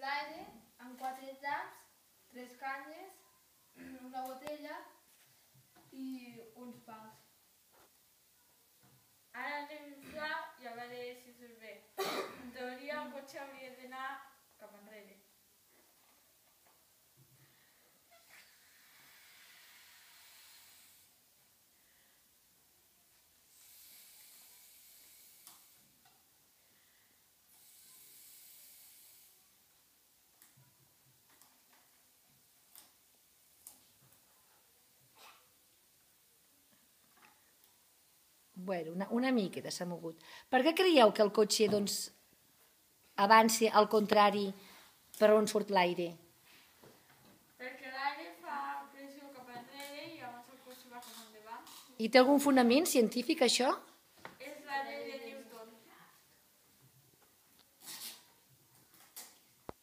l'aire amb 4 llaps, 3 canyes, una botella i uns pals. Ara anem a inflar i a veure si surt bé. En teoria el cotxe hauria d'anar cap enrere. Bueno, una miqueta s'ha mogut. Per què creieu que el cotxe avanci al contrari per on surt l'aire? Perquè l'aire fa pressió cap enrere i llavors el cotxe va cap endavant. I té algun fonament científic, això?